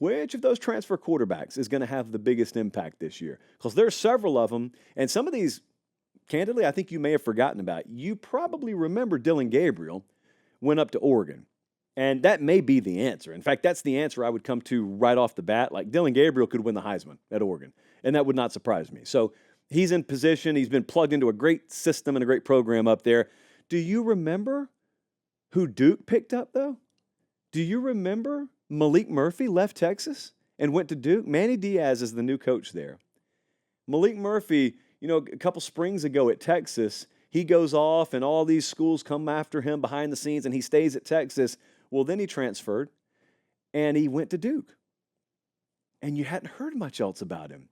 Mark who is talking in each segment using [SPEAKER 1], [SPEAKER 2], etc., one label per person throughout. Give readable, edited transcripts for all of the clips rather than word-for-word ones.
[SPEAKER 1] which of those transfer quarterbacks is going to have the biggest impact this year? Because there are several of them, and some of these, candidly, I think you may have forgotten about. You probably remember Dylan Gabriel went up to Oregon, and that may be the answer. In fact, that's the answer I would come to right off the bat. Like, Dylan Gabriel could win the Heisman at Oregon, and that would not surprise me. So he's in position. He's been plugged into a great system and a great program up there. Do you remember who Duke picked up, though? Do you remember Malik Murphy left Texas and went to Duke? Manny Diaz is the new coach there. Malik Murphy, a couple springs ago at Texas, he goes off and all these schools come after him behind the scenes and he stays at Texas. Well, then he transferred and he went to Duke. And you hadn't heard much else about him.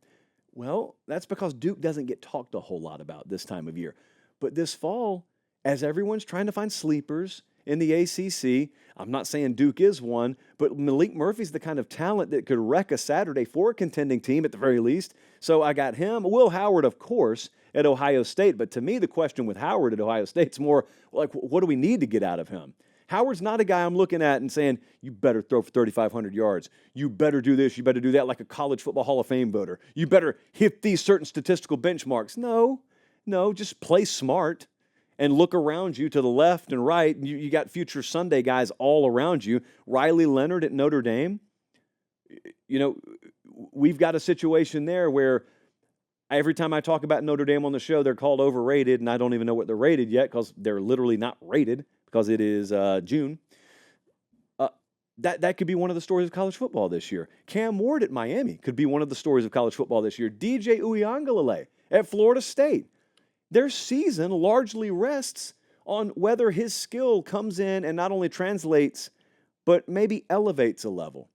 [SPEAKER 1] Well, that's because Duke doesn't get talked a whole lot about this time of year. But this fall, as everyone's trying to find sleepers in the ACC, I'm not saying Duke is one, but Malik Murphy's the kind of talent that could wreck a Saturday for a contending team at the very least. So I got him. Will Howard, of course, at Ohio State. But to me, the question with Howard at Ohio State's more like, what do we need to get out of him? Howard's not a guy I'm looking at and saying, you better throw for 3,500 yards. You better do this. You better do that like a college football Hall of Fame voter. You better hit these certain statistical benchmarks. No, just play smart and look around you to the left and right. You got future Sunday guys all around you. Riley Leonard at Notre Dame. We've got a situation there where every time I talk about Notre Dame on the show, they're called overrated, and I don't even know what they're rated yet because they're literally not rated because it is June. That could be one of the stories of college football this year. Cam Ward at Miami could be one of the stories of college football this year. DJ Uiagalelei at Florida State. Their season largely rests on whether his skill comes in and not only translates, but maybe elevates a level.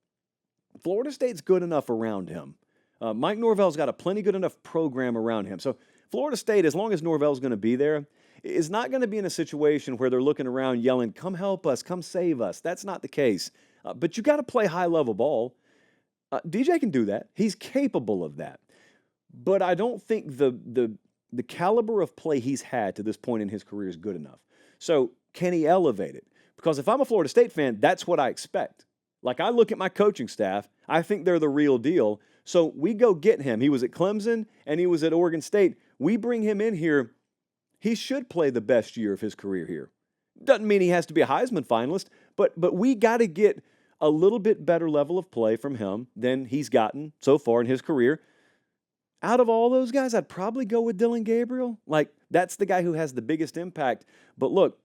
[SPEAKER 1] Florida State's good enough around him. Mike Norvell's got a plenty good enough program around him. So Florida State, as long as Norvell's going to be there, is not going to be in a situation where they're looking around yelling, come help us, come save us. That's not the case. But you got to play high-level ball. DJ can do that. He's capable of that. But I don't think the caliber of play he's had to this point in his career is good enough. So can he elevate it? Because if I'm a Florida State fan, that's what I expect. Like, I look at my coaching staff, I think they're the real deal. So we go get him. He was at Clemson and he was at Oregon State. We bring him in here. He should play the best year of his career here. Doesn't mean he has to be a Heisman finalist, but we got to get a little bit better level of play from him than he's gotten so far in his career. Out of all those guys, I'd probably go with Dylan Gabriel. Like, that's the guy who has the biggest impact. But look,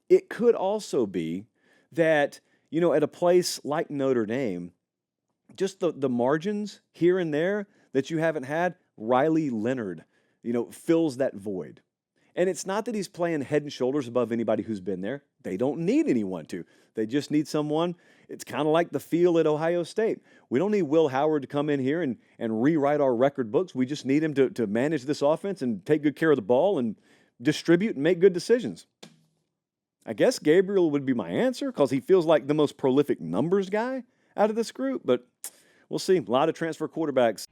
[SPEAKER 1] it could also be that, at a place like Notre Dame, just the margins here and there that you haven't had, Riley Leonard, fills that void. And it's not that he's playing head and shoulders above anybody who's been there. They don't need anyone to. They just need someone. It's kind of like the feel at Ohio State. We don't need Will Howard to come in here and rewrite our record books. We just need him to manage this offense and take good care of the ball and distribute and make good decisions. I guess Gabriel would be my answer because he feels like the most prolific numbers guy out of this group, but we'll see. A lot of transfer quarterbacks.